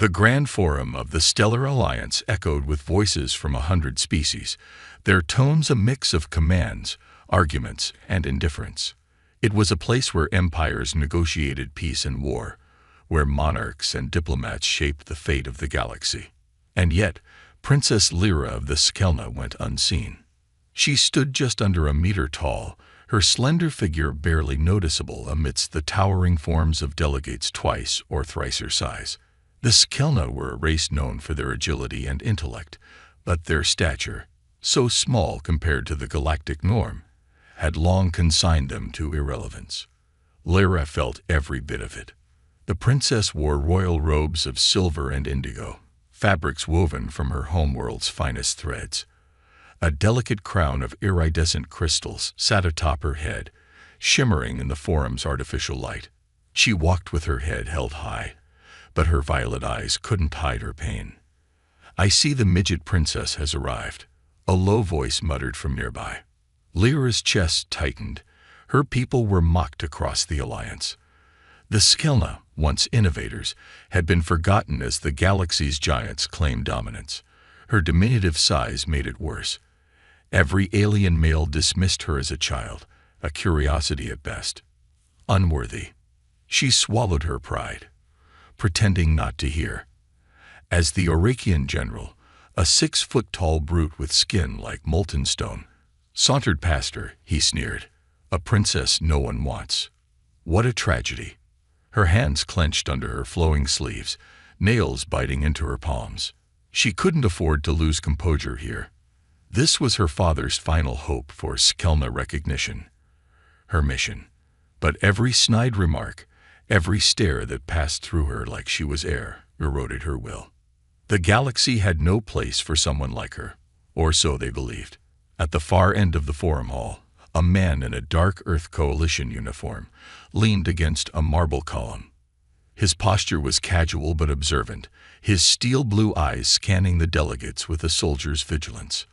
The grand forum of the Stellar Alliance echoed with voices from 100 species, their tones a mix of commands, arguments, and indifference. It was a place where empires negotiated peace and war, where monarchs and diplomats shaped the fate of the galaxy. And yet, Princess Lyra of the Skelna went unseen. She stood just under a meter tall, her slender figure barely noticeable amidst the towering forms of delegates twice or thrice her size. The Skelna were a race known for their agility and intellect, but their stature, so small compared to the galactic norm, had long consigned them to irrelevance. Lyra felt every bit of it. The princess wore royal robes of silver and indigo, fabrics woven from her homeworld's finest threads. A delicate crown of iridescent crystals sat atop her head, shimmering in the forum's artificial light. She walked with her head held high, but her violet eyes couldn't hide her pain. "I see the midget princess has arrived," a low voice muttered from nearby. Lyra's chest tightened. Her people were mocked across the Alliance. The Skelna, once innovators, had been forgotten as the galaxy's giants claimed dominance. Her diminutive size made it worse. Every alien male dismissed her as a child, a curiosity at best. Unworthy. She swallowed her pride, pretending not to hear. As the Orakian general, a 6-foot-tall brute with skin like molten stone, sauntered past her, he sneered. "A princess no one wants. What a tragedy." Her hands clenched under her flowing sleeves, nails biting into her palms. She couldn't afford to lose composure here. This was her father's final hope for Skelna recognition, her mission. But every snide remark, every stare that passed through her like she was air, eroded her will. The galaxy had no place for someone like her, or so they believed. At the far end of the forum hall, a man in a dark Earth Coalition uniform leaned against a marble column. His posture was casual but observant, his steel-blue eyes scanning the delegates with a soldier's vigilance.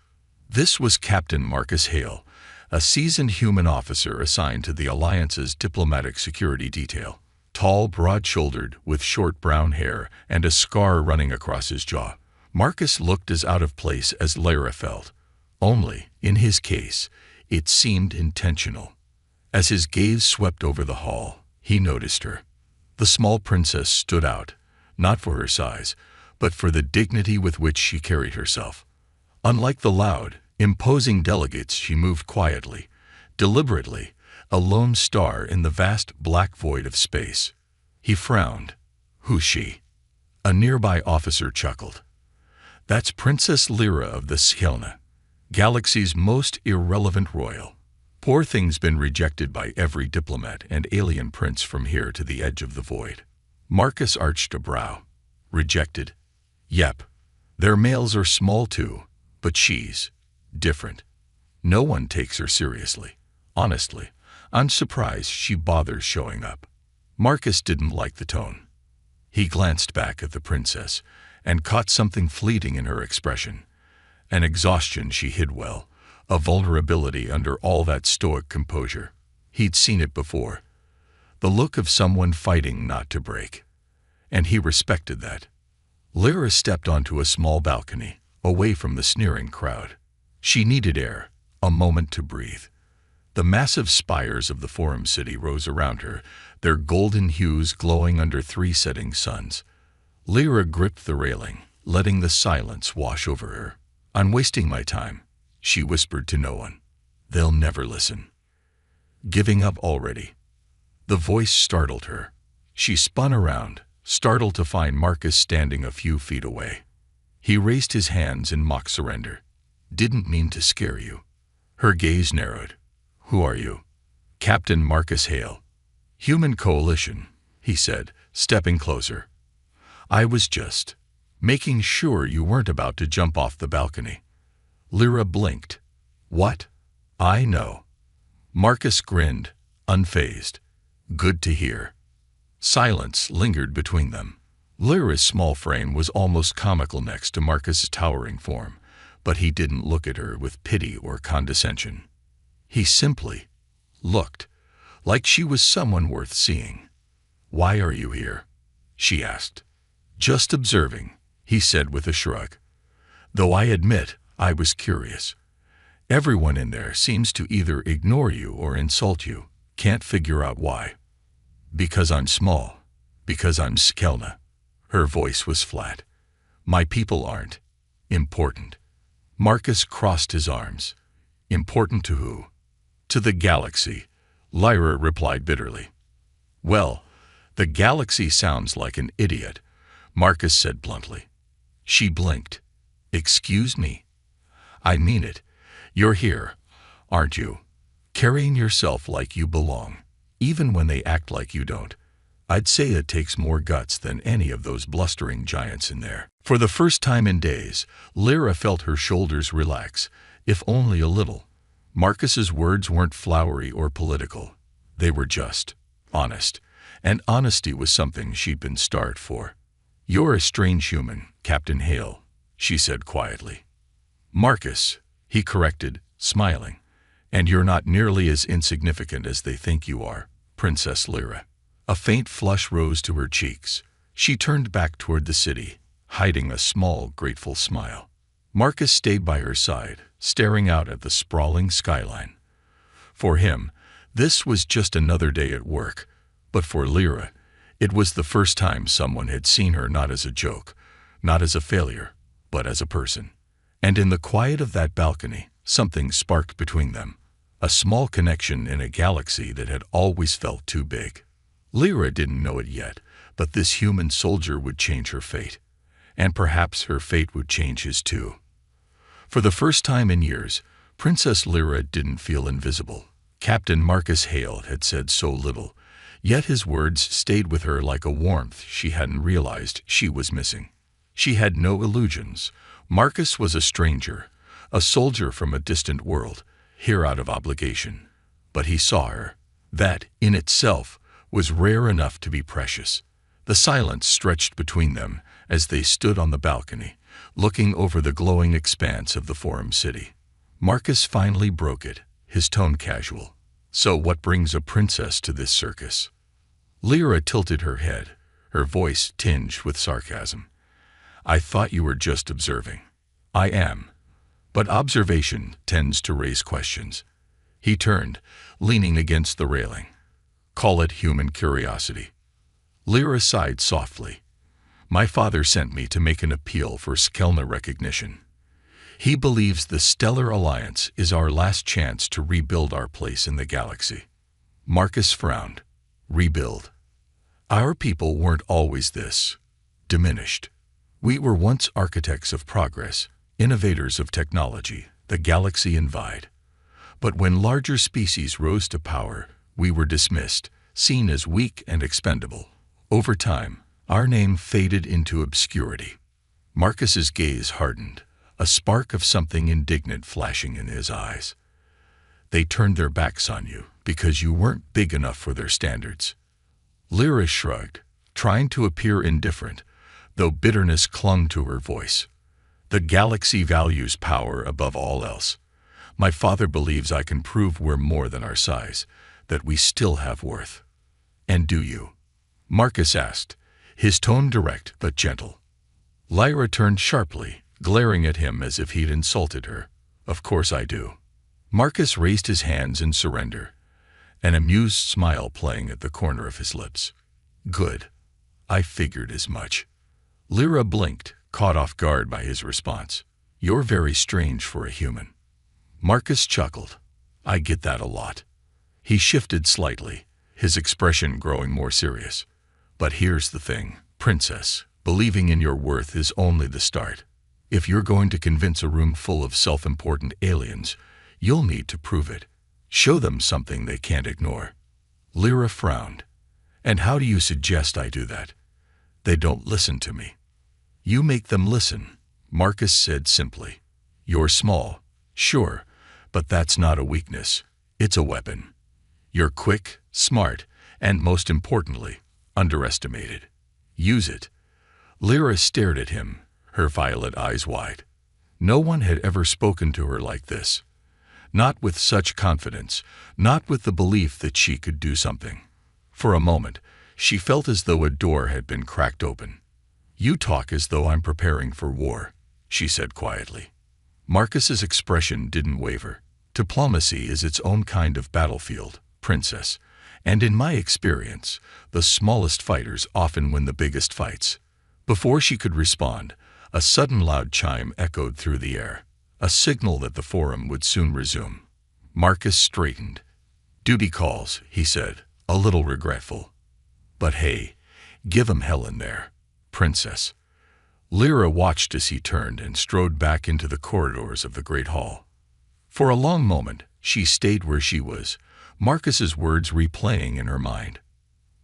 This was Captain Marcus Hale, a seasoned human officer assigned to the Alliance's diplomatic security detail. Tall, broad-shouldered, with short brown hair and a scar running across his jaw, Marcus looked as out of place as Lyra felt. Only, in his case, it seemed intentional. As his gaze swept over the hall, he noticed her. The small princess stood out, not for her size, but for the dignity with which she carried herself. Unlike the loud, imposing delegates, she moved quietly, deliberately, a lone star in the vast black void of space. He frowned. "Who's she?" A nearby officer chuckled. "That's Princess Lyra of the Skelna, galaxy's most irrelevant royal. Poor thing's been rejected by every diplomat and alien prince from here to the edge of the void." Marcus arched a brow. "Rejected? Yep. Their males are small too, but she's different. No one takes her seriously. Honestly, I'm surprised she bothers showing up." Marcus didn't like the tone. He glanced back at the princess and caught something fleeting in her expression. An exhaustion she hid well, a vulnerability under all that stoic composure. He'd seen it before. The look of someone fighting not to break. And he respected that. Lyra stepped onto a small balcony, away from the sneering crowd. She needed air, a moment to breathe. The massive spires of the Forum City rose around her, their golden hues glowing under 3 setting suns. Lyra gripped the railing, letting the silence wash over her. "I'm wasting my time," she whispered to no one. "They'll never listen." "Giving up already?" The voice startled her. She spun around, startled to find Marcus standing a few feet away. He raised his hands in mock surrender. "Didn't mean to scare you." Her gaze narrowed. "Who are you?" "Captain Marcus Hale. Human Coalition," he said, stepping closer. "I was just making sure you weren't about to jump off the balcony." Lyra blinked. "What? I know." Marcus grinned, unfazed. "Good to hear." Silence lingered between them. Lyra's small frame was almost comical next to Marcus's towering form, but he didn't look at her with pity or condescension. He simply looked, like she was someone worth seeing. "Why are you here?" she asked. "Just observing," he said with a shrug. "Though I admit I was curious. Everyone in there seems to either ignore you or insult you. Can't figure out why." "Because I'm small. Because I'm Skelna." Her voice was flat. "My people aren't important." Marcus crossed his arms. "Important to who?" "To the galaxy," Lyra replied bitterly. "Well, the galaxy sounds like an idiot," Marcus said bluntly. She blinked. "Excuse me?" "I mean it. You're here, aren't you? Carrying yourself like you belong, even when they act like you don't. I'd say it takes more guts than any of those blustering giants in there." For the first time in days, Lyra felt her shoulders relax, if only a little. Marcus's words weren't flowery or political. They were just, honest, and honesty was something she'd been starved for. "You're a strange human, Captain Hale," she said quietly. "Marcus," he corrected, smiling. "And you're not nearly as insignificant as they think you are, Princess Lyra." A faint flush rose to her cheeks. She turned back toward the city, hiding a small, grateful smile. Marcus stayed by her side, staring out at the sprawling skyline. For him, this was just another day at work, but for Lyra, it was the first time someone had seen her not as a joke, not as a failure, but as a person. And in the quiet of that balcony, something sparked between them, a small connection in a galaxy that had always felt too big. Lyra didn't know it yet, but this human soldier would change her fate, and perhaps her fate would change his too. For the first time in years, Princess Lyra didn't feel invisible. Captain Marcus Hale had said so little, yet his words stayed with her like a warmth she hadn't realized she was missing. She had no illusions. Marcus was a stranger, a soldier from a distant world, here out of obligation. But he saw her. That, in itself, was rare enough to be precious. The silence stretched between them as they stood on the balcony, looking over the glowing expanse of the Forum City. Marcus finally broke it, his tone casual. "So what brings a princess to this circus?" Lyra tilted her head, her voice tinged with sarcasm. "I thought you were just observing." "I am. But observation tends to raise questions." He turned, leaning against the railing. "Call it human curiosity." Lyra sighed softly. "My father sent me to make an appeal for Skelna recognition. He believes the Stellar Alliance is our last chance to rebuild our place in the galaxy." Marcus frowned. "Rebuild? Our people weren't always this diminished. We were once architects of progress, innovators of technology, the galaxy envied. But when larger species rose to power, we were dismissed, seen as weak and expendable. Over time, our name faded into obscurity." Marcus's gaze hardened, a spark of something indignant flashing in his eyes. "They turned their backs on you because you weren't big enough for their standards." Lyra shrugged, trying to appear indifferent, though bitterness clung to her voice. "The galaxy values power above all else. My father believes I can prove we're more than our size, that we still have worth." "And do you?" Marcus asked, his tone direct but gentle. Lyra turned sharply, glaring at him as if he'd insulted her. "Of course I do." Marcus raised his hands in surrender, an amused smile playing at the corner of his lips. "Good. I figured as much." Lyra blinked, caught off guard by his response. "You're very strange for a human." Marcus chuckled. "I get that a lot." He shifted slightly, his expression growing more serious. "But here's the thing, Princess. Believing in your worth is only the start. If you're going to convince a room full of self-important aliens, you'll need to prove it. Show them something they can't ignore." Lyra frowned. "And how do you suggest I do that?" "They don't listen to me." "You make them listen," Marcus said simply. "You're small, sure, but that's not a weakness. It's a weapon. You're quick, smart, and most importantly, underestimated. Use it." Lyra stared at him, her violet eyes wide. No one had ever spoken to her like this. Not with such confidence, not with the belief that she could do something. For a moment, she felt as though a door had been cracked open. "You talk as though I'm preparing for war," she said quietly. Marcus's expression didn't waver. "Diplomacy is its own kind of battlefield, Princess, and in my experience, the smallest fighters often win the biggest fights." Before she could respond, a sudden loud chime echoed through the air, a signal that the forum would soon resume. Marcus straightened. "Duty calls," he said, a little regretful. "But hey, give 'em hell in there, Princess." Lyra watched as he turned and strode back into the corridors of the great hall. For a long moment, she stayed where she was, Marcus's words replaying in her mind.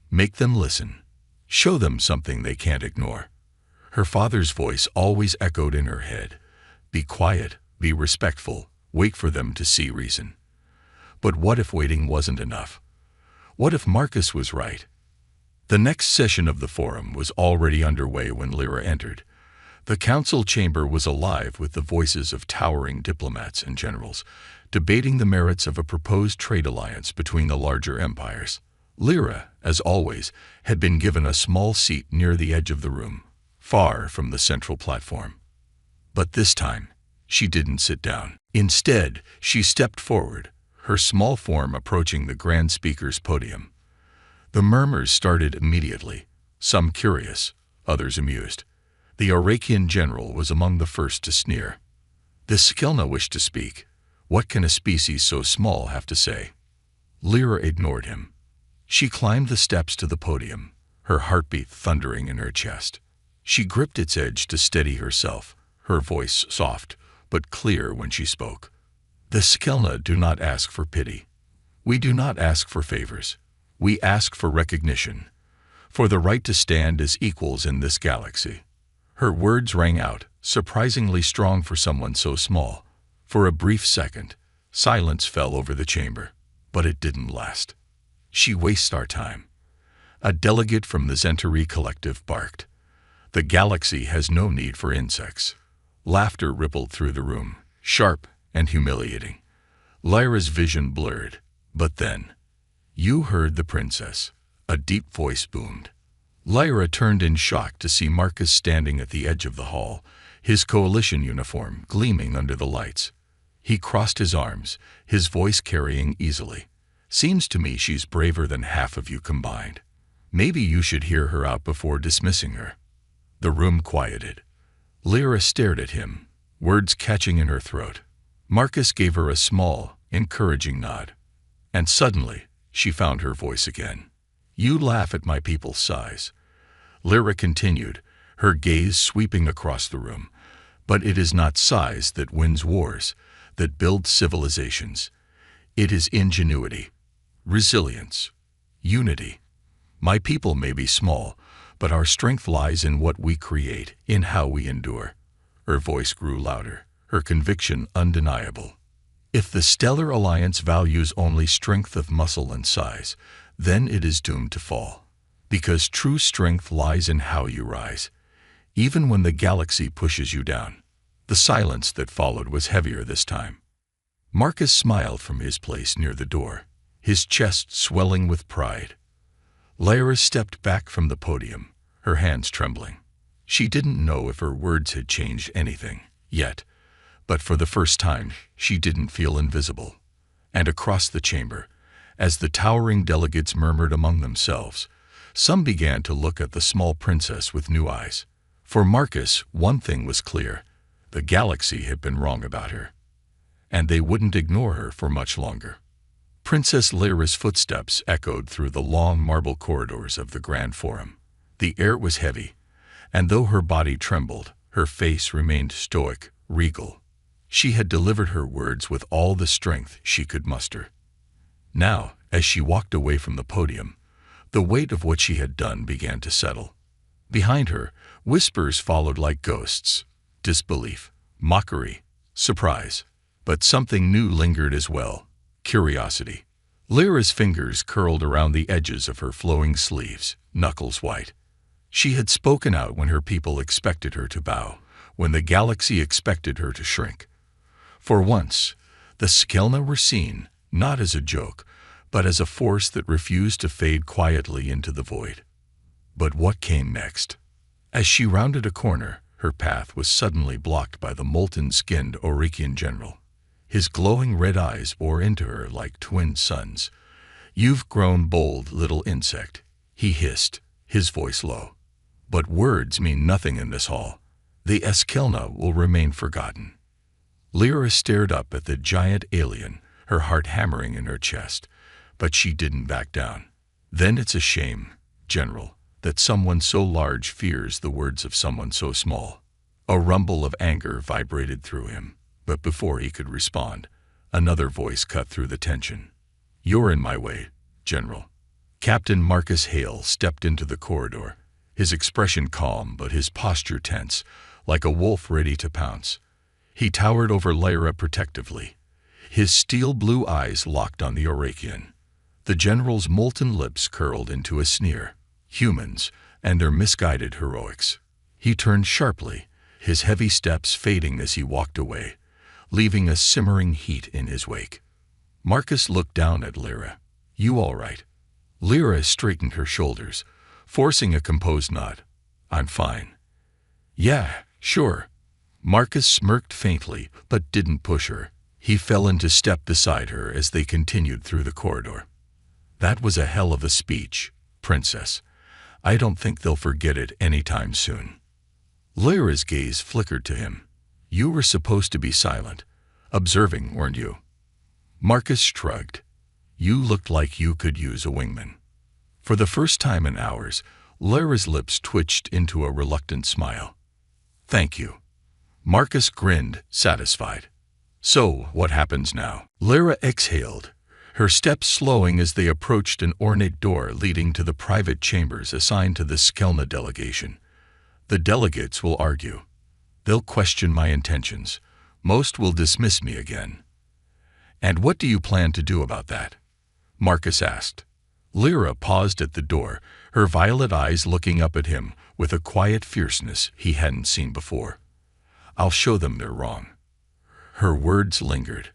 Make them listen. Show them something they can't ignore. Her father's voice always echoed in her head. Be quiet, be respectful, wait for them to see reason. But what if waiting wasn't enough? What if Marcus was right? The next session of the forum was already underway when Lyra entered. The council chamber was alive with the voices of towering diplomats and generals, debating the merits of a proposed trade alliance between the larger empires. Lyra, as always, had been given a small seat near the edge of the room, far from the central platform. But this time, she didn't sit down. Instead, she stepped forward, her small form approaching the grand speaker's podium. The murmurs started immediately, some curious, others amused. The Orakian general was among the first to sneer. The Skilna wished to speak. What can a species so small have to say? Lyra ignored him. She climbed the steps to the podium, her heartbeat thundering in her chest. She gripped its edge to steady herself, her voice soft but clear when she spoke. The Skilna do not ask for pity. We do not ask for favors. We ask for recognition, for the right to stand as equals in this galaxy. Her words rang out, surprisingly strong for someone so small. For a brief second, silence fell over the chamber, but it didn't last. She wastes our time. A delegate from the Zentari Collective barked. The galaxy has no need for insects. Laughter rippled through the room, sharp and humiliating. Lyra's vision blurred, but then, "You heard the princess," a deep voice boomed. Lyra turned in shock to see Marcus standing at the edge of the hall, his coalition uniform gleaming under the lights. He crossed his arms, his voice carrying easily. "Seems to me she's braver than half of you combined. Maybe you should hear her out before dismissing her." The room quieted. Lyra stared at him, words catching in her throat. Marcus gave her a small, encouraging nod. And suddenly, she found her voice again. "You laugh at my people's size." Lyra continued, her gaze sweeping across the room. "But it is not size that wins wars, that builds civilizations. It is ingenuity, resilience, unity. My people may be small, but our strength lies in what we create, in how we endure." Her voice grew louder, her conviction undeniable. "If the Stellar Alliance values only strength of muscle and size, then it is doomed to fall. Because true strength lies in how you rise, even when the galaxy pushes you down." The silence that followed was heavier this time. Marcus smiled from his place near the door, his chest swelling with pride. Lyra stepped back from the podium, her hands trembling. She didn't know if her words had changed anything, yet, but for the first time, she didn't feel invisible. And across the chamber, as the towering delegates murmured among themselves, some began to look at the small princess with new eyes. For Marcus, one thing was clear: the galaxy had been wrong about her, and they wouldn't ignore her for much longer. Princess Lyra's footsteps echoed through the long marble corridors of the Grand Forum. The air was heavy, and though her body trembled, her face remained stoic, regal. She had delivered her words with all the strength she could muster. Now, as she walked away from the podium, the weight of what she had done began to settle. Behind her, whispers followed like ghosts: disbelief, mockery, surprise. But something new lingered as well: curiosity. Lyra's fingers curled around the edges of her flowing sleeves, knuckles white. She had spoken out when her people expected her to bow, when the galaxy expected her to shrink. For once, the Skilna were seen, not as a joke, but as a force that refused to fade quietly into the void. But what came next? As she rounded a corner, her path was suddenly blocked by the molten-skinned Orcian general. His glowing red eyes bore into her like twin suns. "You've grown bold, little insect," he hissed, his voice low. "But words mean nothing in this hall. The Eskelna will remain forgotten." Lyra stared up at the giant alien, her heart hammering in her chest, but she didn't back down. "Then it's a shame, General, that someone so large fears the words of someone so small." A rumble of anger vibrated through him, but before he could respond, another voice cut through the tension. "You're in my way, General." Captain Marcus Hale stepped into the corridor, his expression calm but his posture tense, like a wolf ready to pounce. He towered over Lyra protectively, his steel-blue eyes locked on the Orcian. The general's molten lips curled into a sneer. Humans and their misguided heroics. He turned sharply, his heavy steps fading as he walked away, leaving a simmering heat in his wake. Marcus looked down at Lyra. "You all right?" Lyra straightened her shoulders, forcing a composed nod. "I'm fine." "Yeah, sure." Marcus smirked faintly, but didn't push her. He fell into step beside her as they continued through the corridor. "That was a hell of a speech, Princess. I don't think they'll forget it anytime soon." Lyra's gaze flickered to him. "You were supposed to be silent, observing, weren't you?" Marcus shrugged. "You looked like you could use a wingman." For the first time in hours, Lyra's lips twitched into a reluctant smile. "Thank you." Marcus grinned, satisfied. "So, what happens now?" Lyra exhaled, her steps slowing as they approached an ornate door leading to the private chambers assigned to the Skelna delegation. "The delegates will argue. They'll question my intentions. Most will dismiss me again." "And what do you plan to do about that?" Marcus asked. Lyra paused at the door, her violet eyes looking up at him with a quiet fierceness he hadn't seen before. "I'll show them they're wrong." Her words lingered,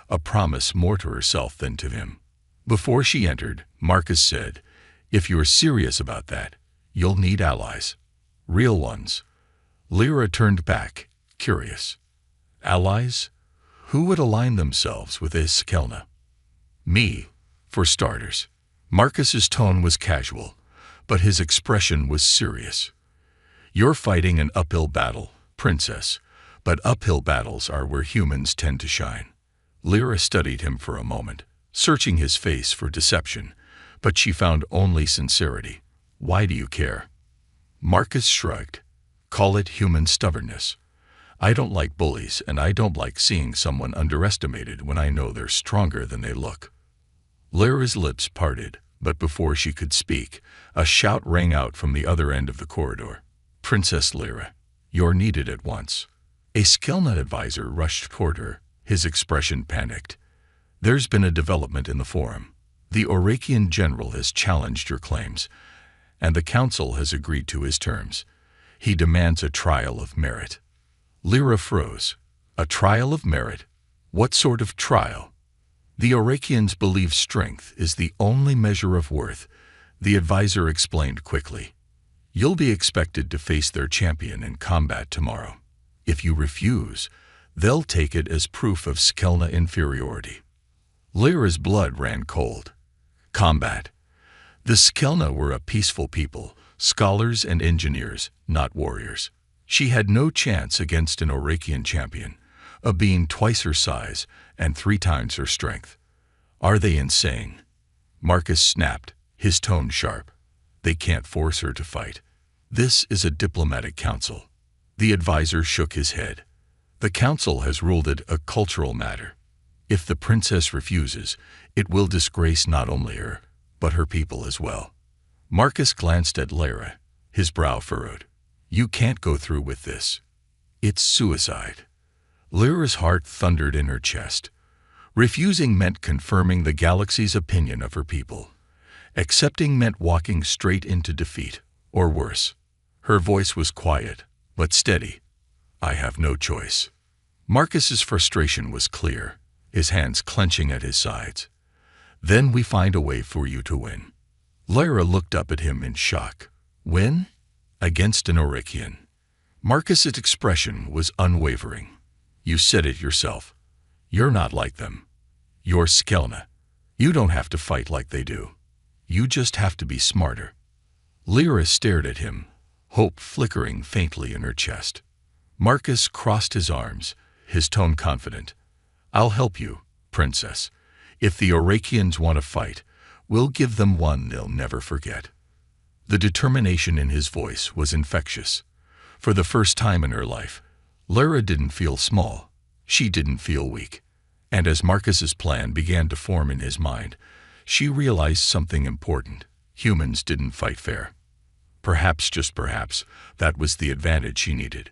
a promise more to herself than to him. Before she entered, Marcus said, "If you're serious about that, you'll need allies. Real ones." Lyra turned back, curious. "Allies? Who would align themselves with Eskelna?" "Me, for starters." Marcus's tone was casual, but his expression was serious. "You're fighting an uphill battle, Princess, but uphill battles are where humans tend to shine." Lyra studied him for a moment, searching his face for deception, but she found only sincerity. "Why do you care?" Marcus shrugged. "Call it human stubbornness. I don't like bullies, and I don't like seeing someone underestimated when I know they're stronger than they look." Lyra's lips parted, but before she could speak, a shout rang out from the other end of the corridor. "Princess Lyra, you're needed at once." A Skelna advisor rushed toward her, his expression panicked. "There's been a development in the forum. The Orcian general has challenged your claims, and the council has agreed to his terms. He demands a trial of merit." Lyra froze. "A trial of merit? What sort of trial?" "The Orcians believe strength is the only measure of worth," the advisor explained quickly. "You'll be expected to face their champion in combat tomorrow. If you refuse, they'll take it as proof of Skelna inferiority." Lyra's blood ran cold. Combat. The Skelna were a peaceful people, scholars and engineers, not warriors. She had no chance against an Orcian champion, a being twice her size and 3 times her strength. "Are they insane?" Marcus snapped, his tone sharp. "They can't force her to fight. This is a diplomatic council." The advisor shook his head. "The council has ruled it a cultural matter. If the princess refuses, it will disgrace not only her, but her people as well." Marcus glanced at Lyra, his brow furrowed. "You can't go through with this. It's suicide." Lyra's heart thundered in her chest. Refusing meant confirming the galaxy's opinion of her people. Accepting meant walking straight into defeat, or worse. Her voice was quiet, but steady. "I have no choice." Marcus's frustration was clear, his hands clenching at his sides. "Then we find a way for you to win." Lyra looked up at him in shock. "Win? against an Orcian. Marcus's expression was unwavering. You said it yourself. You're not like them. You're Skelna. You don't have to fight like they do. You just have to be smarter. Lyra stared at him, hope flickering faintly in her chest. Marcus crossed his arms, his tone confident. I'll help you, princess. If the Orcians want to fight, we'll give them one they'll never forget. The determination in his voice was infectious. For the first time in her life, Lyra didn't feel small. She didn't feel weak. And as Marcus's plan began to form in his mind, she realized something important. Humans didn't fight fair. Perhaps, just perhaps, that was the advantage she needed.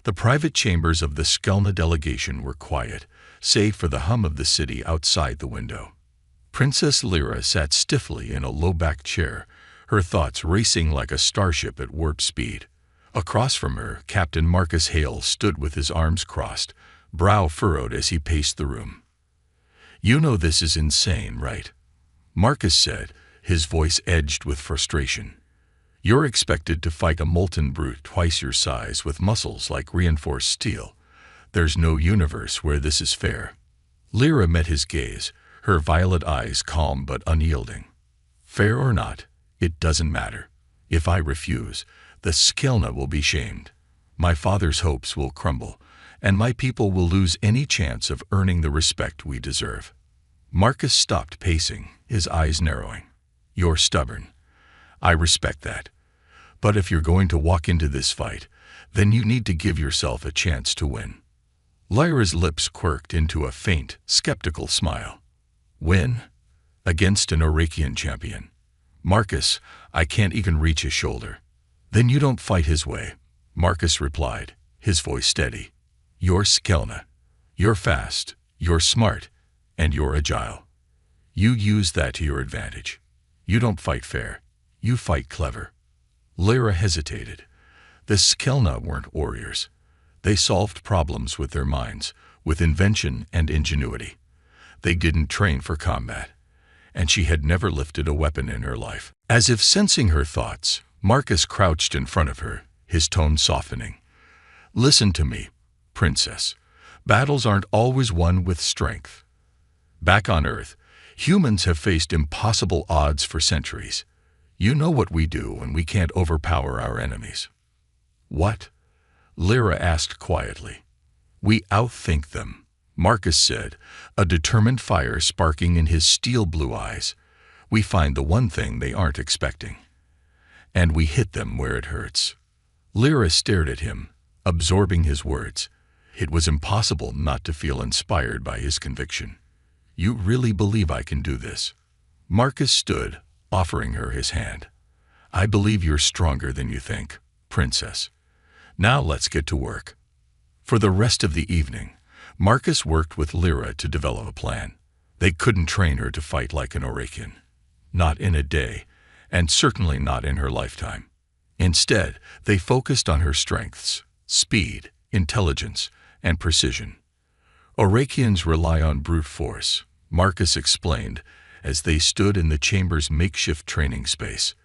The private chambers of the Skelna delegation were quiet, save for the hum of the city outside the window. Princess Lyra sat stiffly in a low-backed chair, her thoughts racing like a starship at warp speed. Across from her, Captain Marcus Hale stood with his arms crossed, brow furrowed as he paced the room. You know this is insane, right? Marcus said, his voice edged with frustration. You're expected to fight a molten brute twice your size with muscles like reinforced steel. There's no universe where this is fair. Lyra met his gaze, her violet eyes calm but unyielding. Fair or not, it doesn't matter. If I refuse, the Skelna will be shamed. My father's hopes will crumble, and my people will lose any chance of earning the respect we deserve. Marcus stopped pacing, his eyes narrowing. You're stubborn. I respect that. But if you're going to walk into this fight, then you need to give yourself a chance to win. Lyra's lips quirked into a faint, skeptical smile. Win? Against an Orcian champion. Marcus, I can't even reach his shoulder. Then you don't fight his way, Marcus replied, his voice steady. You're Skelna. You're fast, you're smart, and you're agile. You use that to your advantage. You don't fight fair. You fight clever. Lyra hesitated. The Skelna weren't warriors. They solved problems with their minds, with invention and ingenuity. They didn't train for combat, and she had never lifted a weapon in her life. As if sensing her thoughts, Marcus crouched in front of her, his tone softening. Listen to me, princess. Battles aren't always won with strength. Back on Earth, humans have faced impossible odds for centuries. You know what we do when we can't overpower our enemies. What? Lyra asked quietly. We outthink them, Marcus said, a determined fire sparking in his steel blue eyes. We find the one thing they aren't expecting. And we hit them where it hurts. Lyra stared at him, absorbing his words. It was impossible not to feel inspired by his conviction. You really believe I can do this? Marcus stood, offering her his hand. I believe you're stronger than you think, princess. Now let's get to work. For the rest of the evening, Marcus worked with Lyra to develop a plan. They couldn't train her to fight like an Orcian. Not in a day, and certainly not in her lifetime. Instead, they focused on her strengths, speed, intelligence, and precision. Orcians rely on brute force, Marcus explained, as they stood in the chamber's makeshift training space.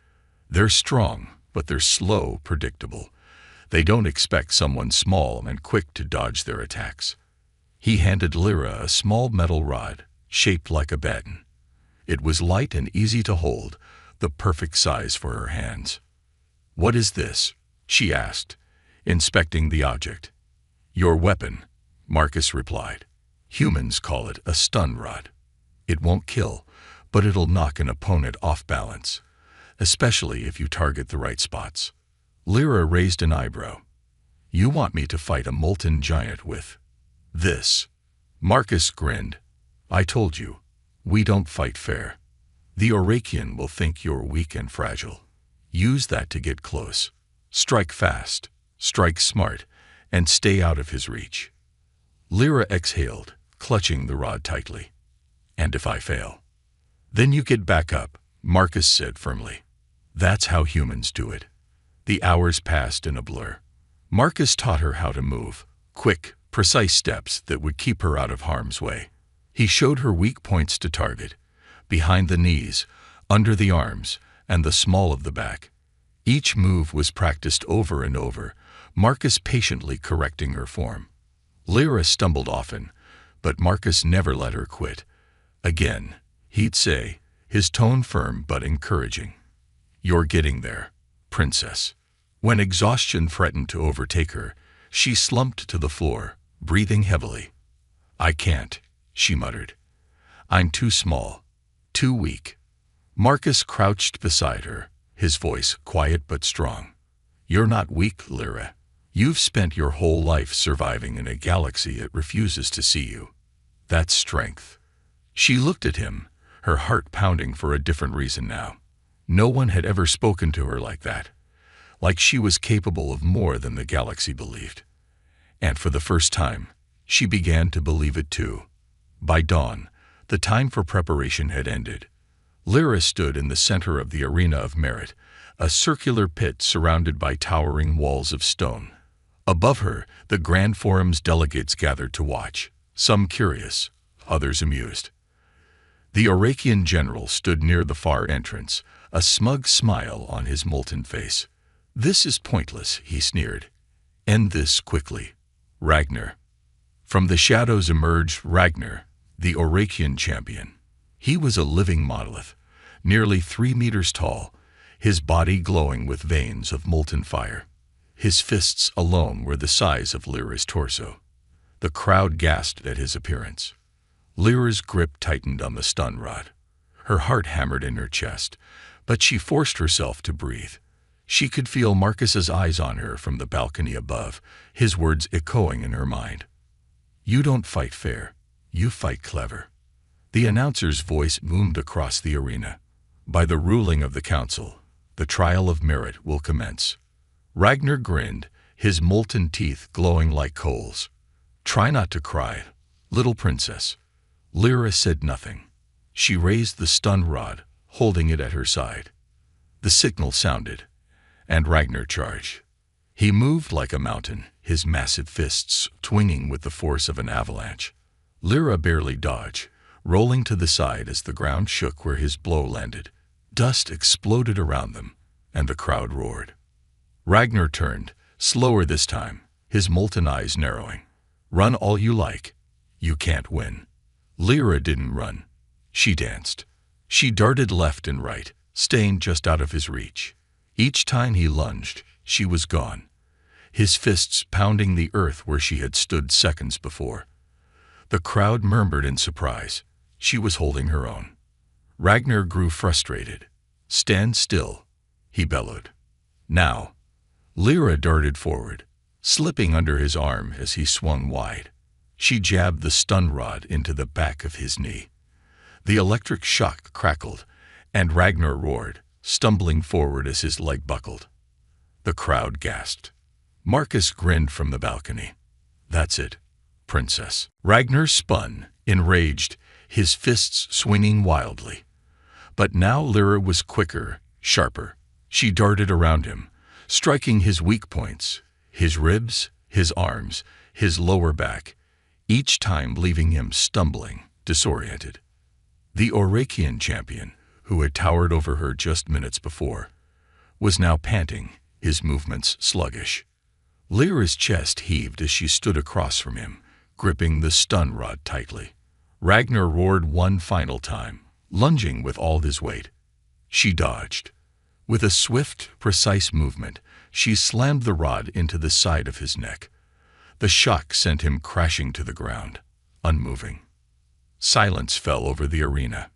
They're strong, but they're slow, predictable. They don't expect someone small and quick to dodge their attacks. He handed Lyra a small metal rod, shaped like a baton. It was light and easy to hold, the perfect size for her hands. What is this? She asked, inspecting the object. Your weapon, Marcus replied. Humans call it a stun rod. It won't kill, but it'll knock an opponent off balance, especially if you target the right spots. Lyra raised an eyebrow. You want me to fight a molten giant with this? Marcus grinned. I told you, we don't fight fair. The Orcian will think you're weak and fragile. Use that to get close. Strike fast, strike smart, and stay out of his reach. Lyra exhaled, clutching the rod tightly. And if I fail? Then you get back up, Marcus said firmly. That's how humans do it. The hours passed in a blur. Marcus taught her how to move, quick, precise steps that would keep her out of harm's way. He showed her weak points to target, behind the knees, under the arms, and the small of the back. Each move was practiced over and over, Marcus patiently correcting her form. Lyra stumbled often, but Marcus never let her quit. Again, he'd say, his tone firm but encouraging. "You're getting there, princess." When exhaustion threatened to overtake her, she slumped to the floor, breathing heavily. "I can't," she muttered. "I'm too small, too weak." Marcus crouched beside her, his voice quiet but strong. "You're not weak, Lyra. You've spent your whole life surviving in a galaxy that refuses to see you. That's strength." She looked at him, her heart pounding for a different reason now. No one had ever spoken to her like that, like she was capable of more than the galaxy believed. And for the first time, she began to believe it too. By dawn, the time for preparation had ended. Lyra stood in the center of the arena of merit, a circular pit surrounded by towering walls of stone. Above her, the Grand Forum's delegates gathered to watch, some curious, others amused. The Orakian general stood near the far entrance, a smug smile on his molten face. "This is pointless," he sneered. "End this quickly. Ragnar." From the shadows emerged Ragnar, the Orakian champion. He was a living monolith, nearly 3 meters tall, his body glowing with veins of molten fire. His fists alone were the size of Lyra's torso. The crowd gasped at his appearance. Lyra's grip tightened on the stun rod. Her heart hammered in her chest, but she forced herself to breathe. She could feel Marcus's eyes on her from the balcony above, his words echoing in her mind. "You don't fight fair, you fight clever." The announcer's voice boomed across the arena. "By the ruling of the council, the trial of merit will commence." Ragnar grinned, his molten teeth glowing like coals. "Try not to cry, little princess." Lyra said nothing. She raised the stun rod, holding it at her side. The signal sounded, and Ragnar charged. He moved like a mountain, his massive fists swinging with the force of an avalanche. Lyra barely dodged, rolling to the side as the ground shook where his blow landed. Dust exploded around them, and the crowd roared. Ragnar turned, slower this time, his molten eyes narrowing. "Run all you like. You can't win." Lyra didn't run. She danced. She darted left and right, staying just out of his reach. Each time he lunged, she was gone, his fists pounding the earth where she had stood seconds before. The crowd murmured in surprise. She was holding her own. Ragnar grew frustrated. "Stand still," he bellowed. "Now." Lyra darted forward, slipping under his arm as he swung wide. She jabbed the stun rod into the back of his knee. The electric shock crackled, and Ragnar roared, stumbling forward as his leg buckled. The crowd gasped. Marcus grinned from the balcony. "That's it, princess." Ragnar spun, enraged, his fists swinging wildly. But now Lyra was quicker, sharper. She darted around him, striking his weak points, his ribs, his arms, his lower back, each time leaving him stumbling, disoriented. The Orakian champion, who had towered over her just minutes before, was now panting, his movements sluggish. Lyra's chest heaved as she stood across from him, gripping the stun rod tightly. Ragnar roared one final time, lunging with all his weight. She dodged. With a swift, precise movement, she slammed the rod into the side of his neck. The shock sent him crashing to the ground, unmoving. Silence fell over the arena.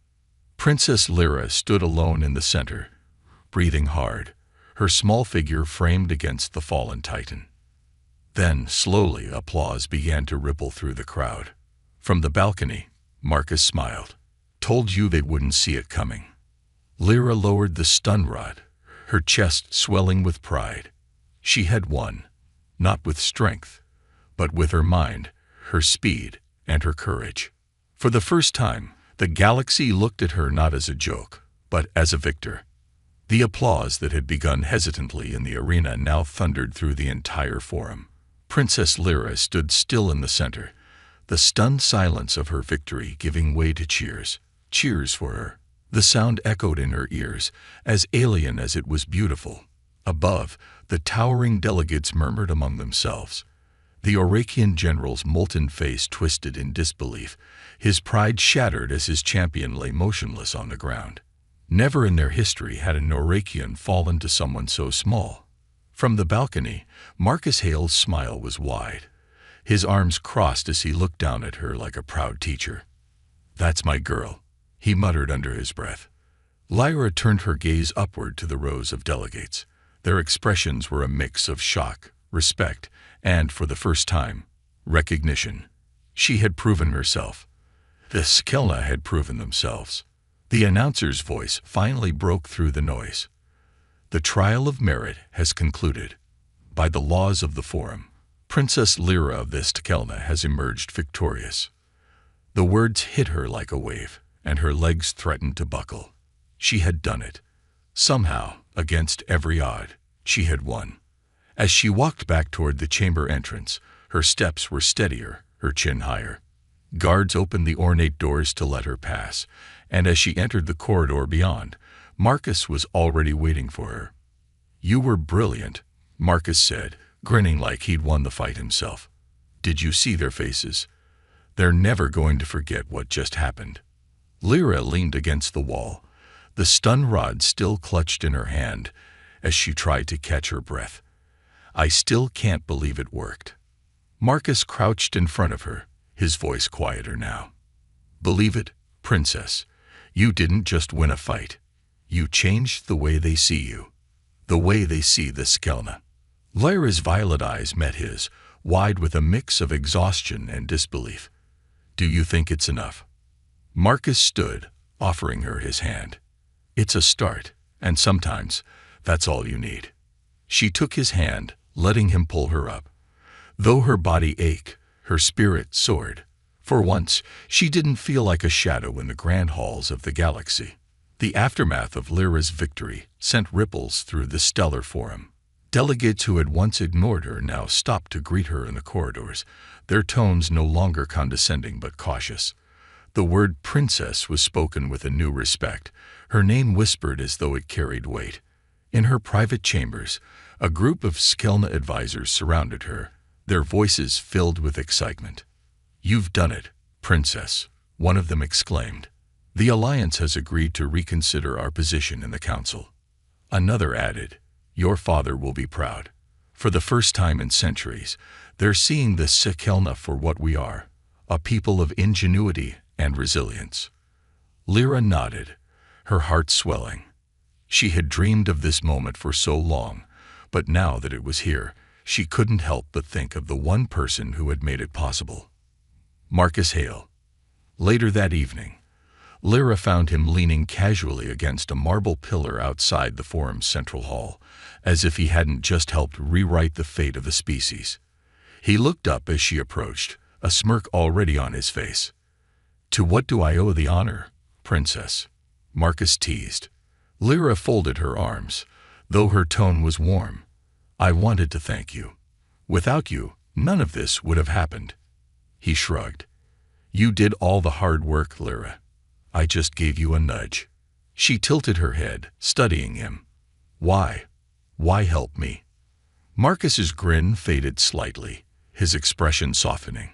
Princess Lyra stood alone in the center, breathing hard, her small figure framed against the fallen titan. Then, slowly, applause began to ripple through the crowd. From the balcony, Marcus smiled. "Told you they wouldn't see it coming." Lyra lowered the stun rod, her chest swelling with pride. She had won, not with strength, but with her mind, her speed, and her courage. For the first time, the galaxy looked at her not as a joke, but as a victor. The applause that had begun hesitantly in the arena now thundered through the entire forum. Princess Lyra stood still in the center, the stunned silence of her victory giving way to cheers. Cheers for her. The sound echoed in her ears, as alien as it was beautiful. Above, the towering delegates murmured among themselves. The Orakian general's molten face twisted in disbelief, his pride shattered as his champion lay motionless on the ground. Never in their history had an Orakian fallen to someone so small. From the balcony, Marcus Hale's smile was wide. His arms crossed as he looked down at her like a proud teacher. "That's my girl," he muttered under his breath. Lyra turned her gaze upward to the rows of delegates. Their expressions were a mix of shock, respect, and, for the first time, recognition. She had proven herself. The Skelna had proven themselves. The announcer's voice finally broke through the noise. "The trial of merit has concluded. By the laws of the Forum, Princess Lyra of the Skelna has emerged victorious." The words hit her like a wave, and her legs threatened to buckle. She had done it. Somehow, against every odd, she had won. As she walked back toward the chamber entrance, her steps were steadier, her chin higher. Guards opened the ornate doors to let her pass, and as she entered the corridor beyond, Marcus was already waiting for her. "You were brilliant," Marcus said, grinning like he'd won the fight himself. "Did you see their faces? They're never going to forget what just happened." Lyra leaned against the wall, the stun rod still clutched in her hand as she tried to catch her breath. "I still can't believe it worked." Marcus crouched in front of her, his voice quieter now. "Believe it, Princess. You didn't just win a fight. You changed the way they see you. The way they see the Skelna." Lyra's violet eyes met his, wide with a mix of exhaustion and disbelief. "Do you think it's enough?" Marcus stood, offering her his hand. "It's a start, and sometimes that's all you need." She took his hand, letting him pull her up. Though her body ached, her spirit soared. For once, she didn't feel like a shadow in the grand halls of the galaxy. The aftermath of Lyra's victory sent ripples through the stellar forum. Delegates who had once ignored her now stopped to greet her in the corridors, their tones no longer condescending but cautious. The word princess was spoken with a new respect, her name whispered as though it carried weight. In her private chambers, a group of Skelna advisors surrounded her, their voices filled with excitement. "You've done it, Princess," one of them exclaimed. "The Alliance has agreed to reconsider our position in the Council." Another added, "Your father will be proud. For the first time in centuries, they're seeing the Skelna for what we are, a people of ingenuity and resilience." Lyra nodded, her heart swelling. She had dreamed of this moment for so long, but now that it was here, she couldn't help but think of the one person who had made it possible. Marcus Hale. Later that evening, Lyra found him leaning casually against a marble pillar outside the forum's central hall, as if he hadn't just helped rewrite the fate of the species. He looked up as she approached, a smirk already on his face. "To what do I owe the honor, Princess?" Marcus teased. Lyra folded her arms, though her tone was warm. "I wanted to thank you. Without you, none of this would have happened." He shrugged. "You did all the hard work, Lyra. I just gave you a nudge." She tilted her head, studying him. "Why? Why help me?" Marcus's grin faded slightly, his expression softening.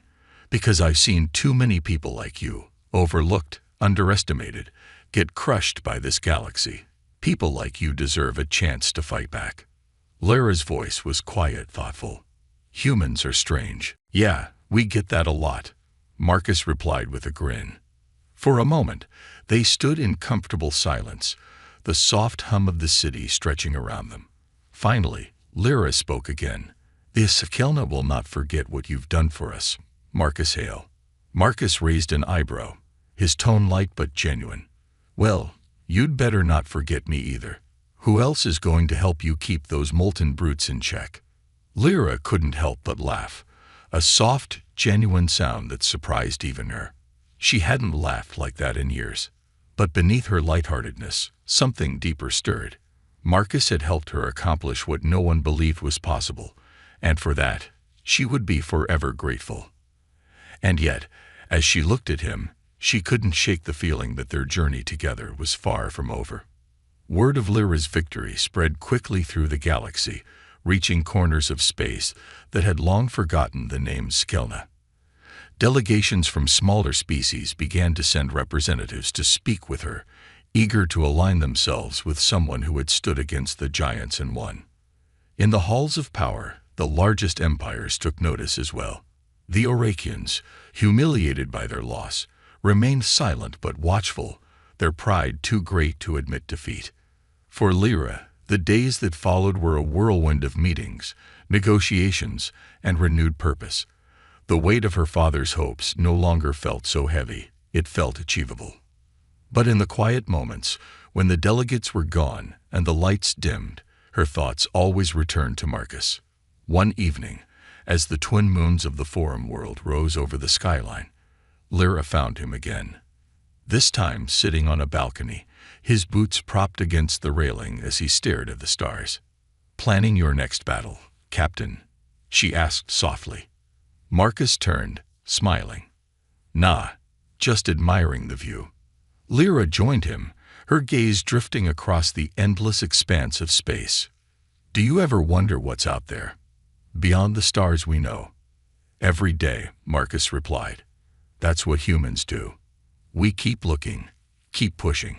"Because I've seen too many people like you, overlooked, underestimated, get crushed by this galaxy. People like you deserve a chance to fight back." Lyra's voice was quiet, thoughtful. "Humans are strange." "Yeah, we get that a lot," Marcus replied with a grin. For a moment, they stood in comfortable silence, the soft hum of the city stretching around them. Finally, Lyra spoke again. "The Skelna will not forget what you've done for us, Marcus Hale." Marcus raised an eyebrow, his tone light but genuine. "Well, you'd better not forget me either. Who else is going to help you keep those molten brutes in check?" Lyra couldn't help but laugh, a soft, genuine sound that surprised even her. She hadn't laughed like that in years. But beneath her lightheartedness, something deeper stirred. Marcus had helped her accomplish what no one believed was possible, and for that, she would be forever grateful. And yet, as she looked at him, she couldn't shake the feeling that their journey together was far from over. Word of Lyra's victory spread quickly through the galaxy, reaching corners of space that had long forgotten the name Skelna. Delegations from smaller species began to send representatives to speak with her, eager to align themselves with someone who had stood against the giants and won. In the halls of power, the largest empires took notice as well. The Orcs, humiliated by their loss, remained silent but watchful, their pride too great to admit defeat. For Lyra, the days that followed were a whirlwind of meetings, negotiations, and renewed purpose. The weight of her father's hopes no longer felt so heavy, it felt achievable. But in the quiet moments, when the delegates were gone and the lights dimmed, her thoughts always returned to Marcus. One evening, as the twin moons of the Forum world rose over the skyline, Lyra found him again. This time sitting on a balcony, his boots propped against the railing as he stared at the stars. "Planning your next battle, Captain?" she asked softly. Marcus turned, smiling. "Nah, just admiring the view." Lyra joined him, her gaze drifting across the endless expanse of space. "Do you ever wonder what's out there, beyond the stars we know?" "Every day," Marcus replied. "That's what humans do. We keep looking, keep pushing.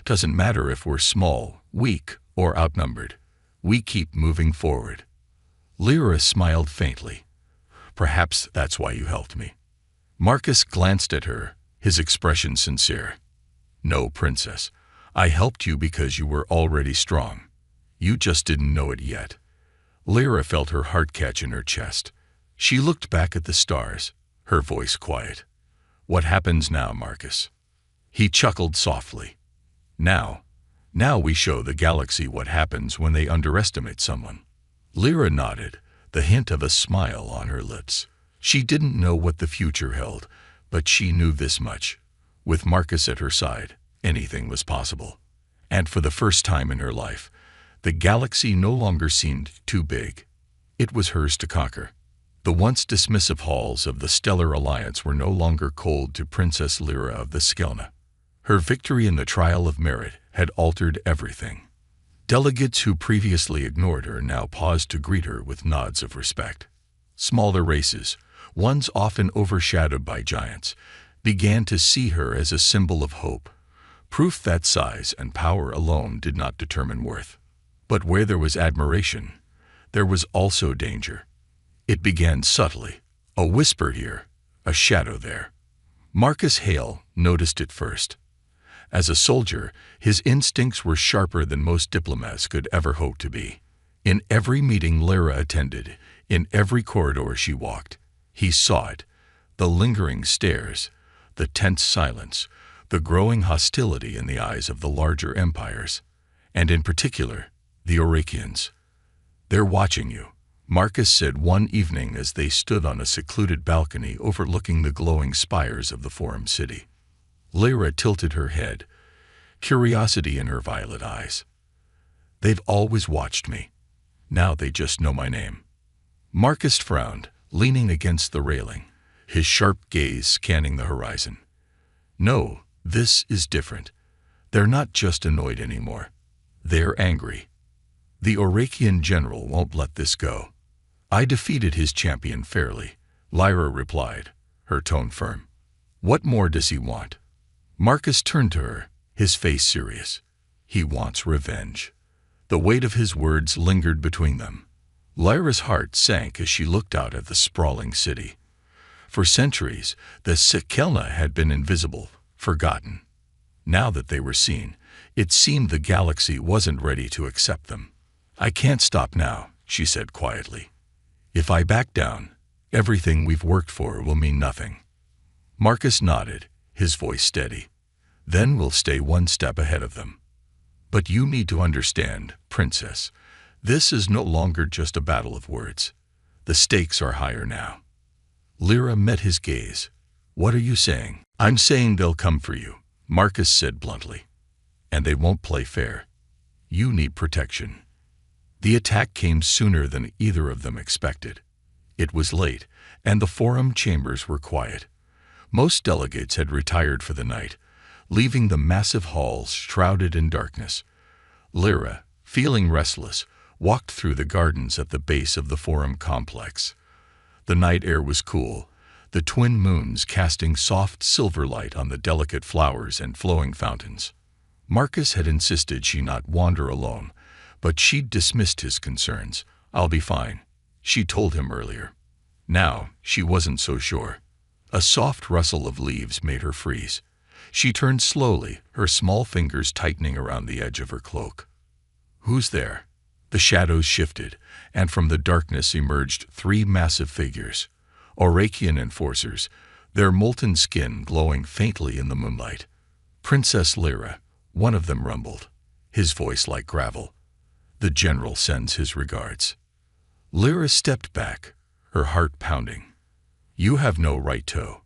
Doesn't matter if we're small, weak, or outnumbered. We keep moving forward." Lyra smiled faintly. "Perhaps that's why you helped me." Marcus glanced at her, his expression sincere. "No, Princess. I helped you because you were already strong. You just didn't know it yet." Lyra felt her heart catch in her chest. She looked back at the stars, her voice quiet. "What happens now, Marcus?" He chuckled softly. Now we show the galaxy what happens when they underestimate someone." Lyra nodded, the hint of a smile on her lips. She didn't know what the future held, but she knew this much. With Marcus at her side, anything was possible. And for the first time in her life, the galaxy no longer seemed too big. It was hers to conquer. The once dismissive halls of the Stellar Alliance were no longer cold to Princess Lyra of the Skelna. Her victory in the trial of merit had altered everything. Delegates who previously ignored her now paused to greet her with nods of respect. Smaller races, ones often overshadowed by giants, began to see her as a symbol of hope, proof that size and power alone did not determine worth. But where there was admiration, there was also danger. It began subtly, a whisper here, a shadow there. Marcus Hale noticed it first. As a soldier, his instincts were sharper than most diplomats could ever hope to be. In every meeting Lyra attended, in every corridor she walked, he saw it, the lingering stares, the tense silence, the growing hostility in the eyes of the larger empires, and in particular, the Orcians. "They're watching you," Marcus said one evening as they stood on a secluded balcony overlooking the glowing spires of the Forum city. Lyra tilted her head, curiosity in her violet eyes. "They've always watched me. Now they just know my name." Marcus frowned, leaning against the railing, his sharp gaze scanning the horizon. "No, this is different. They're not just annoyed anymore. They're angry. The Orcian general won't let this go." "I defeated his champion fairly," Lyra replied, her tone firm. "What more does he want?" Marcus turned to her, his face serious. "He wants revenge." The weight of his words lingered between them. Lyra's heart sank as she looked out at the sprawling city. For centuries, the Skelna had been invisible, forgotten. Now that they were seen, it seemed the galaxy wasn't ready to accept them. "I can't stop now," she said quietly. "If I back down, everything we've worked for will mean nothing." Marcus nodded, his voice steady. "Then we'll stay one step ahead of them. But you need to understand, Princess, this is no longer just a battle of words. The stakes are higher now." Lyra met his gaze. "What are you saying?" "I'm saying they'll come for you," Marcus said bluntly. "And they won't play fair. You need protection." The attack came sooner than either of them expected. It was late, and the Forum chambers were quiet. Most delegates had retired for the night, leaving the massive halls shrouded in darkness. Lyra, feeling restless, walked through the gardens at the base of the Forum complex. The night air was cool, the twin moons casting soft silver light on the delicate flowers and flowing fountains. Marcus had insisted she not wander alone, but she'd dismissed his concerns. "I'll be fine," she told him earlier. Now, she wasn't so sure. A soft rustle of leaves made her freeze. She turned slowly, her small fingers tightening around the edge of her cloak. "Who's there?" The shadows shifted, and from the darkness emerged three massive figures. Orakian enforcers, their molten skin glowing faintly in the moonlight. "Princess Lyra," one of them rumbled, his voice like gravel. "The general sends his regards." Lyra stepped back, her heart pounding. "You have no right to.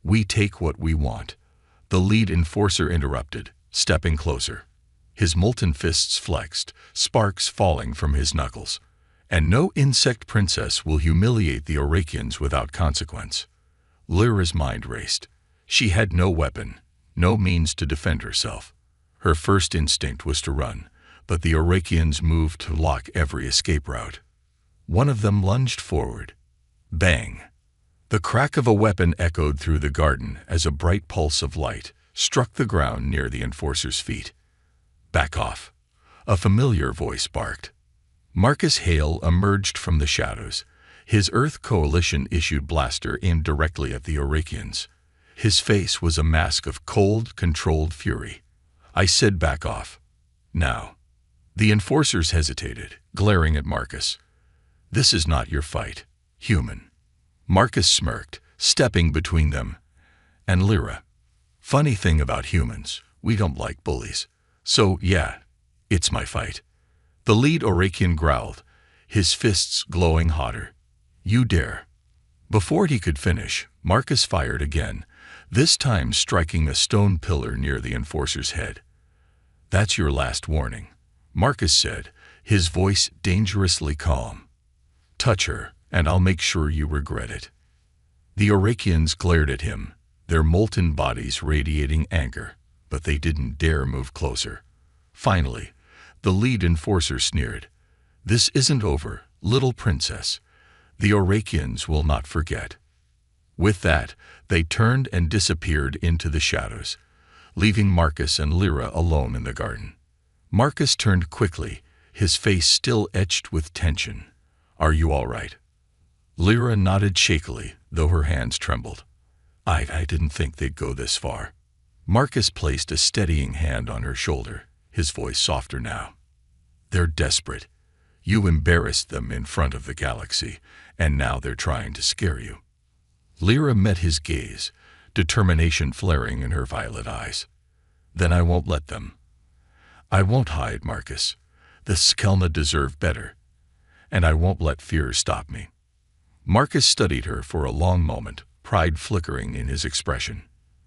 We take what we want," the lead enforcer interrupted, stepping closer. His molten fists flexed, sparks falling from his knuckles. "And no insect princess will humiliate the Orakians without consequence." Lyra's mind raced. She had no weapon, no means to defend herself. Her first instinct was to run, but the Orakians moved to block every escape route. One of them lunged forward. Bang! The crack of a weapon echoed through the garden as a bright pulse of light struck the ground near the enforcer's feet. "Back off," a familiar voice barked. Marcus Hale emerged from the shadows. His Earth Coalition issued blaster aimed directly at the Orakians. His face was a mask of cold, controlled fury. "I said back off. Now." The enforcers hesitated, glaring at Marcus. "This is not your fight, human." Marcus smirked, stepping between them and Lyra. "Funny thing about humans, we don't like bullies. So, yeah, it's my fight." The lead Orakian growled, his fists glowing hotter. "You dare." Before he could finish, Marcus fired again, this time striking a stone pillar near the enforcer's head. "That's your last warning," Marcus said, his voice dangerously calm. "Touch her, and I'll make sure you regret it." The Orakians glared at him, their molten bodies radiating anger, but they didn't dare move closer. Finally, the lead enforcer sneered. "This isn't over, little princess. The Orakians will not forget." With that, they turned and disappeared into the shadows, leaving Marcus and Lyra alone in the garden. Marcus turned quickly, his face still etched with tension. "Are you all right?" Lyra nodded shakily, though her hands trembled. I didn't think they'd go this far." Marcus placed a steadying hand on her shoulder, his voice softer now. "They're desperate. You embarrassed them in front of the galaxy, and now they're trying to scare you." Lyra met his gaze, determination flaring in her violet eyes. "Then I won't let them. I won't hide, Marcus. The Skelna deserve better, and I won't let fear stop me." Marcus studied her for a long moment, pride flickering in his expression.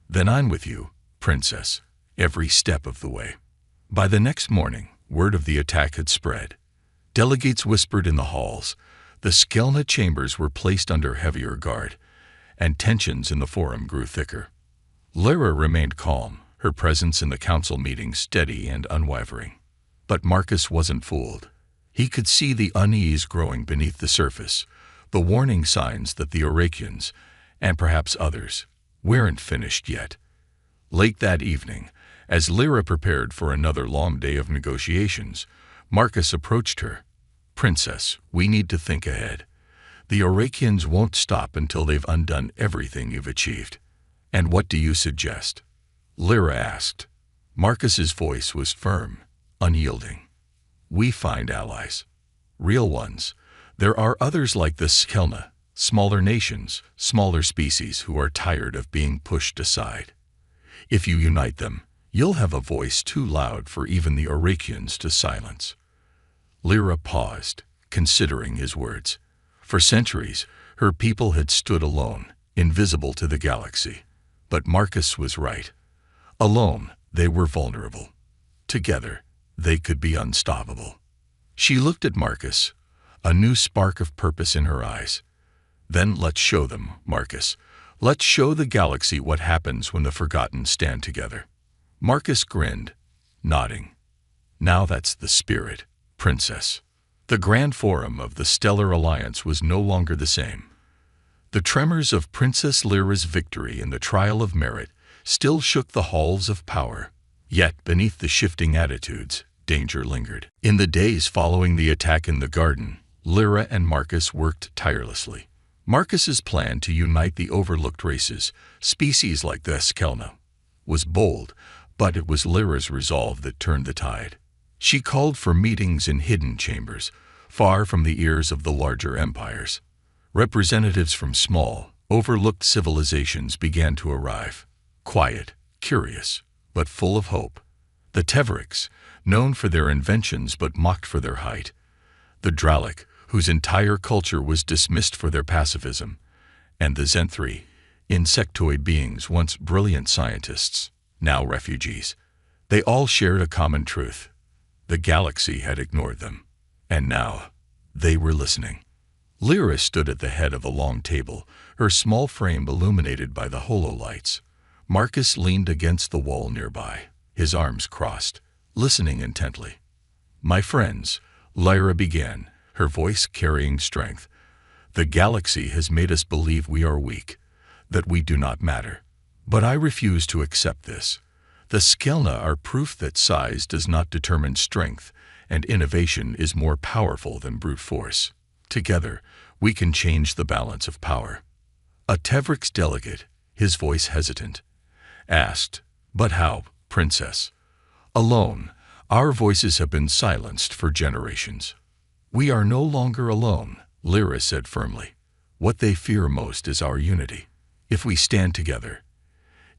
"Then I'm with you, princess, every step of the way." By the next morning, word of the attack had spread. Delegates whispered in the halls. The Skelna chambers were placed under heavier guard, and tensions in the Forum grew thicker. Lyra remained calm, her presence in the council meeting steady and unwavering. But Marcus wasn't fooled. He could see the unease growing beneath the surface, the warning signs that the Orakians, and perhaps others, weren't finished yet. Late that evening, as Lyra prepared for another long day of negotiations, Marcus approached her. "Princess, we need to think ahead. The Orakians won't stop until they've undone everything you've achieved." "And what do you suggest?" Lyra asked. Marcus's voice was firm, unyielding. "We find allies. Real ones. There are others like the Skelna, smaller nations, smaller species who are tired of being pushed aside. If you unite them, you'll have a voice too loud for even the Orakians to silence." Lyra paused, considering his words. For centuries, her people had stood alone, invisible to the galaxy. But Marcus was right. Alone, they were vulnerable. Together, they could be unstoppable. She looked at Marcus, a new spark of purpose in her eyes. "Then let's show them, Marcus. Let's show the galaxy what happens when the forgotten stand together." Marcus grinned, nodding. Now that's the spirit, Princess. The Grand Forum of the Stellar Alliance was no longer the same. The tremors of Princess Lyra's victory in the trial of merit still shook the halls of power. Yet, beneath the shifting attitudes, danger lingered. In the days following the attack in the garden, Lyra and Marcus worked tirelessly. Marcus's plan to unite the overlooked races, species like the Skelna, was bold, but it was Lyra's resolve that turned the tide. She called for meetings in hidden chambers, far from the ears of the larger empires. Representatives from small, overlooked civilizations began to arrive. Quiet, curious, but full of hope. The Teveriks, known for their inventions but mocked for their height. The Dralic, whose entire culture was dismissed for their pacifism. And the Zenthri, insectoid beings once brilliant scientists, now refugees. They all shared a common truth. The galaxy had ignored them. And now, they were listening. Lyra stood at the head of a long table, her small frame illuminated by the hololights. Marcus leaned against the wall nearby, his arms crossed, listening intently. "My friends," Lyra began, her voice carrying strength, "the galaxy has made us believe we are weak, that we do not matter. But I refuse to accept this. The Skelna are proof that size does not determine strength, and innovation is more powerful than brute force. Together, we can change the balance of power." A Tevrik's delegate, his voice hesitant, asked, "But how, Princess?" "Alone. Our voices have been silenced for generations." "We are no longer alone," Lyra said firmly. "What they fear most is our unity. If we stand together,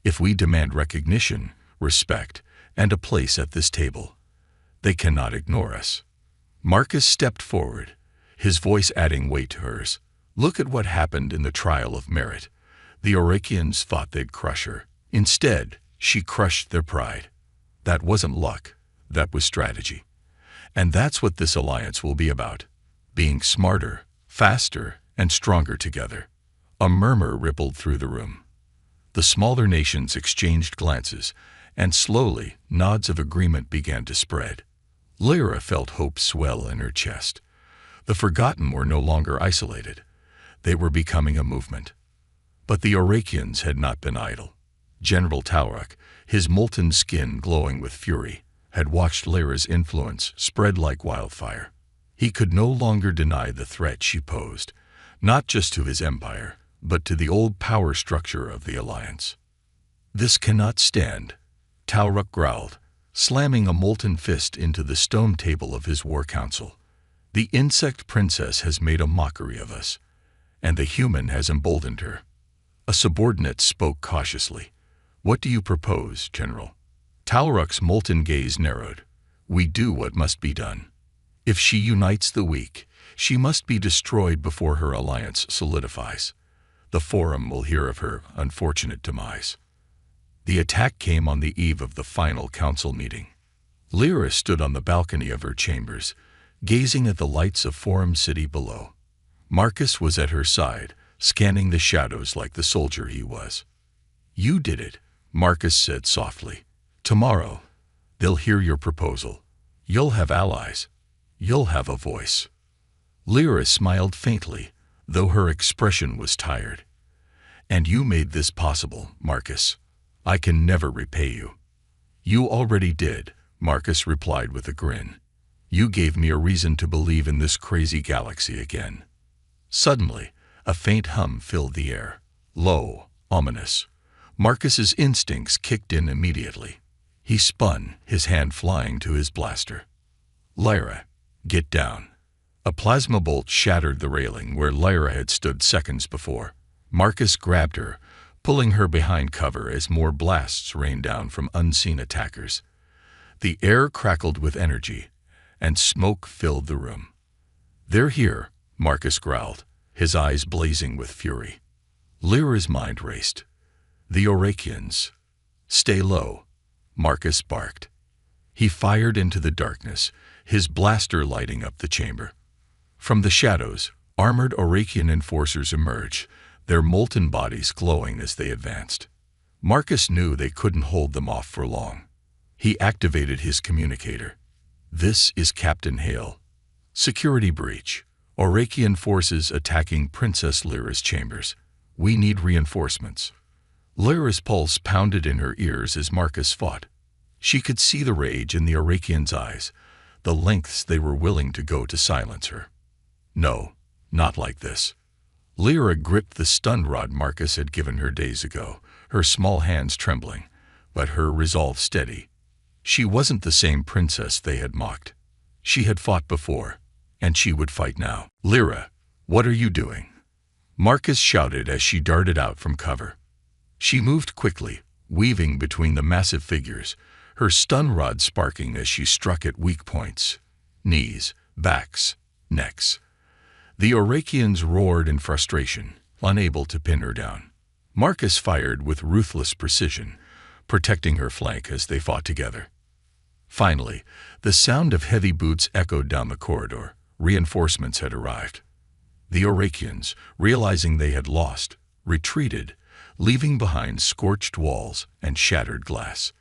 if we demand recognition, respect, and a place at this table, they cannot ignore us." Marcus stepped forward, his voice adding weight to hers. "Look at what happened in the trial of merit. The Orakians thought they'd crush her. Instead, she crushed their pride. That wasn't luck, that was strategy. And that's what this alliance will be about, being smarter, faster, and stronger together." A murmur rippled through the room. The smaller nations exchanged glances, and slowly nods of agreement began to spread. Lyra felt hope swell in her chest. The forgotten were no longer isolated. They were becoming a movement. But the Orakians had not been idle. General Taurak, his molten skin glowing with fury, had watched Lyra's influence spread like wildfire. He could no longer deny the threat she posed, not just to his empire, but to the old power structure of the alliance. "This cannot stand," Taurak growled, slamming a molten fist into the stone table of his war council. "The insect princess has made a mockery of us, and the human has emboldened her." A subordinate spoke cautiously. "What do you propose, General?" Taurak's molten gaze narrowed. "We do what must be done. If she unites the weak, she must be destroyed before her alliance solidifies. The Forum will hear of her unfortunate demise." The attack came on the eve of the final council meeting. Lyra stood on the balcony of her chambers, gazing at the lights of Forum City below. Marcus was at her side, scanning the shadows like the soldier he was. "You did it," Marcus said softly. "Tomorrow, they'll hear your proposal. You'll have allies. You'll have a voice." Lyra smiled faintly, though her expression was tired. "And you made this possible, Marcus. I can never repay you." "You already did," Marcus replied with a grin. "You gave me a reason to believe in this crazy galaxy again." Suddenly, a faint hum filled the air, low, ominous. Marcus's instincts kicked in immediately. He spun, his hand flying to his blaster. "Lyra, get down." A plasma bolt shattered the railing where Lyra had stood seconds before. Marcus grabbed her, pulling her behind cover as more blasts rained down from unseen attackers. The air crackled with energy, and smoke filled the room. "They're here," Marcus growled, his eyes blazing with fury. Lyra's mind raced. "The Orakians." "Stay low," Marcus barked. He fired into the darkness, his blaster lighting up the chamber. From the shadows, armored Orakian enforcers emerged, their molten bodies glowing as they advanced. Marcus knew they couldn't hold them off for long. He activated his communicator. This is Captain Hale. Security breach. Orakian forces attacking Princess Lyra's chambers. We need reinforcements. Lyra's pulse pounded in her ears as Marcus fought. She could see the rage in the Orakians' eyes, the lengths they were willing to go to silence her. No, not like this. Lyra gripped the stun rod Marcus had given her days ago, her small hands trembling, but her resolve steady. She wasn't the same princess they had mocked. She had fought before, and she would fight now. Lyra, what are you doing? Marcus shouted as she darted out from cover. She moved quickly, weaving between the massive figures, her stun rod sparking as she struck at weak points, knees, backs, necks. The Orakians roared in frustration, unable to pin her down. Marcus fired with ruthless precision, protecting her flank as they fought together. Finally, the sound of heavy boots echoed down the corridor. Reinforcements had arrived. The Orakians, realizing they had lost, retreated, leaving behind scorched walls and shattered glass.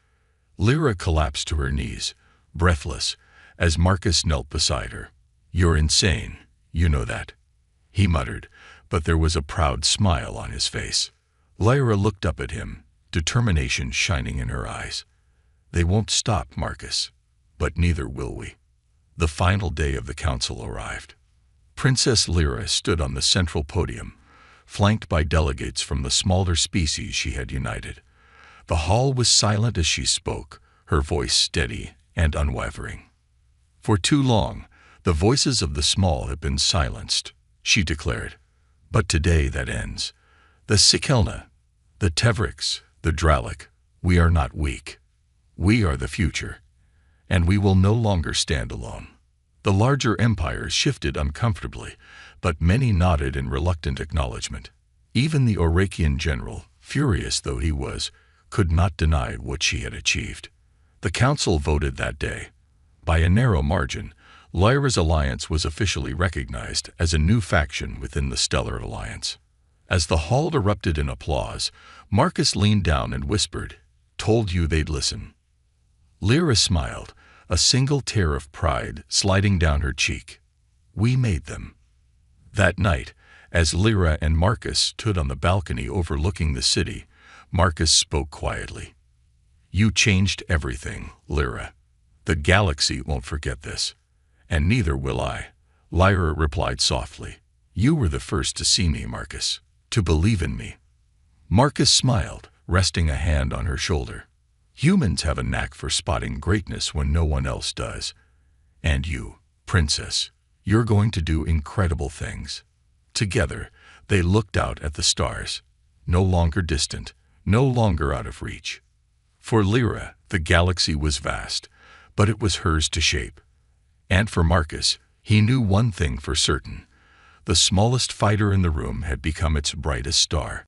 Lyra collapsed to her knees, breathless, as Marcus knelt beside her. "You're insane, you know that," he muttered, but there was a proud smile on his face. Lyra looked up at him, determination shining in her eyes. "They won't stop, Marcus, but neither will we." The final day of the council arrived. Princess Lyra stood on the central podium, flanked by delegates from the smaller species she had united. The hall was silent as she spoke, her voice steady and unwavering. "For too long, the voices of the small have been silenced," she declared. "But today that ends. The Sikelna, the Tevriks, the Dralik, we are not weak. We are the future, and we will no longer stand alone." The larger empires shifted uncomfortably, but many nodded in reluctant acknowledgement. Even the Orakian general, furious though he was, could not deny what she had achieved. The council voted that day. By a narrow margin, Lyra's alliance was officially recognized as a new faction within the Stellar Alliance. As the hall erupted in applause, Marcus leaned down and whispered, "Told you they'd listen." Lyra smiled, a single tear of pride sliding down her cheek. "We made them." That night, as Lyra and Marcus stood on the balcony overlooking the city, Marcus spoke quietly. "You changed everything, Lyra. The galaxy won't forget this. And neither will I," Lyra replied softly. "You were the first to see me, Marcus, to believe in me." Marcus smiled, resting a hand on her shoulder. "Humans have a knack for spotting greatness when no one else does. And you, Princess, you're going to do incredible things." Together, they looked out at the stars, no longer distant, no longer out of reach. For Lyra, the galaxy was vast, but it was hers to shape. And for Marcus, he knew one thing for certain. The smallest fighter in the room had become its brightest star.